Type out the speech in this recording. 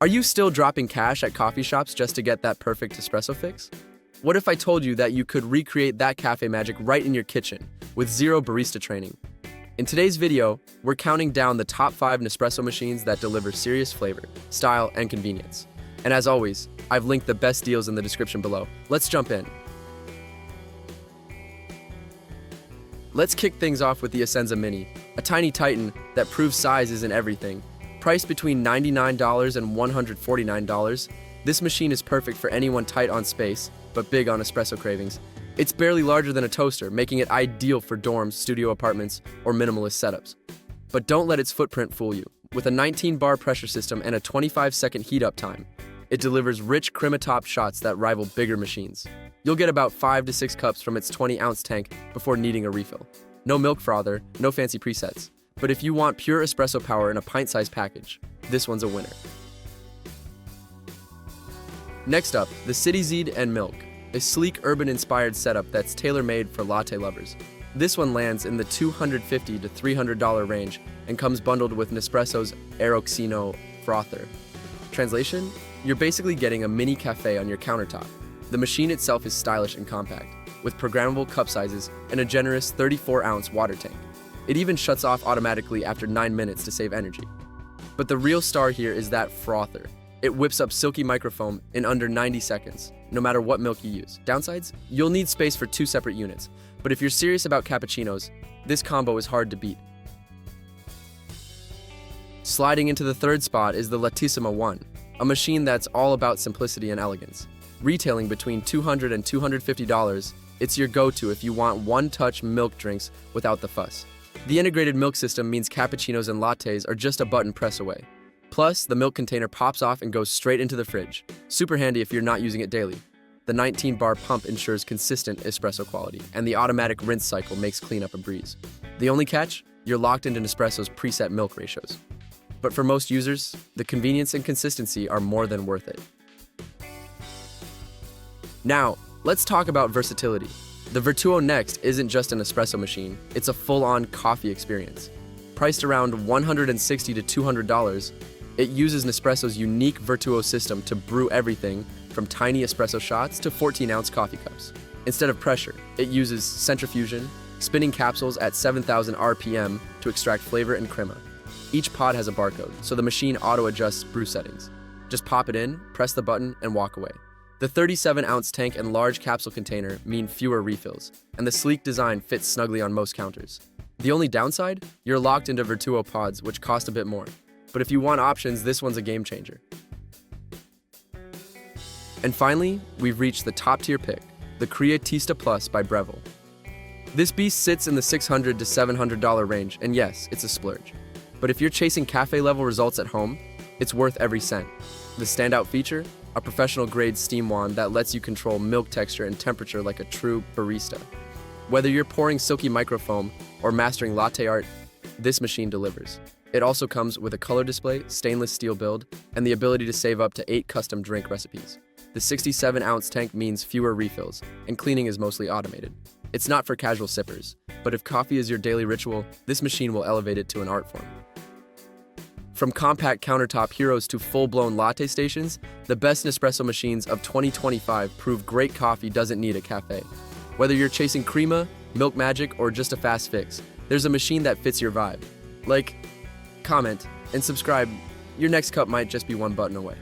Are you still dropping cash at coffee shops just to get that perfect espresso fix? What if I told you that you could recreate that cafe magic right in your kitchen with zero barista training? In today's video, we're counting down the top 5 Nespresso machines that deliver serious flavor, style, and convenience. And as always, I've linked the best deals in the description below. Let's jump in. Let's kick things off with the Essenza Mini, a tiny titan that proves size isn't everything. Priced between $99 and $149, this machine is perfect for anyone tight on space, but big on espresso cravings. It's barely larger than a toaster, making it ideal for dorms, studio apartments, or minimalist setups. But don't let its footprint fool you. With a 19-bar pressure system and a 25-second heat-up time, it delivers rich crema-topped shots that rival bigger machines. You'll get about 5 to 6 cups from its 20-ounce tank before needing a refill. No milk frother, no fancy presets. But if you want pure espresso power in a pint-sized package, this one's a winner. Next up, the CitiZ and Milk, a sleek urban-inspired setup that's tailor-made for latte lovers. This one lands in the $250 to $300 range and comes bundled with Nespresso's Aeroxino frother. Translation? You're basically getting a mini cafe on your countertop. The machine itself is stylish and compact, with programmable cup sizes and a generous 34-ounce water tank. It even shuts off automatically after 9 minutes to save energy. But the real star here is that frother. It whips up silky microfoam in under 90 seconds, no matter what milk you use. Downsides? You'll need space for 2 separate units. But if you're serious about cappuccinos, this combo is hard to beat. Sliding into the third spot is the Lattissima One, a machine that's all about simplicity and elegance. Retailing between $200 and $250, it's your go-to if you want one-touch milk drinks without the fuss. The integrated milk system means cappuccinos and lattes are just a button press away. Plus, the milk container pops off and goes straight into the fridge. Super handy if you're not using it daily. The 19-bar pump ensures consistent espresso quality, and the automatic rinse cycle makes cleanup a breeze. The only catch? You're locked into Nespresso's preset milk ratios. But for most users, the convenience and consistency are more than worth it. Now, let's talk about versatility. The Vertuo next isn't just an espresso machine, it's a full-on coffee experience. Priced around $160 to $200, it uses Nespresso's unique Vertuo system to brew everything from tiny espresso shots to 14-ounce coffee cups. Instead of pressure, it uses centrifugation, spinning capsules at 7,000 RPM to extract flavor and crema. Each pod has a barcode, so the machine auto-adjusts brew settings. Just pop it in, press the button, and walk away. The 37-ounce tank and large capsule container mean fewer refills, and the sleek design fits snugly on most counters. The only downside? You're locked into Vertuo pods, which cost a bit more. But if you want options, this one's a game changer. And finally, we've reached the top-tier pick, the Creatista Plus by Breville. This beast sits in the $600 to $700 range, and yes, it's a splurge. But if you're chasing cafe-level results at home, it's worth every cent. The standout feature? A professional-grade steam wand that lets you control milk texture and temperature like a true barista. Whether you're pouring silky microfoam or mastering latte art, this machine delivers. It also comes with a color display, stainless steel build, and the ability to save up to 8 custom drink recipes. The 67-ounce tank means fewer refills, and cleaning is mostly automated. It's not for casual sippers, but if coffee is your daily ritual, this machine will elevate it to an art form. From compact countertop heroes to full-blown latte stations, the best Nespresso machines of 2025 prove great coffee doesn't need a cafe. Whether you're chasing crema, milk magic, or just a fast fix, there's a machine that fits your vibe. Like, comment, and subscribe. Your next cup might just be one button away.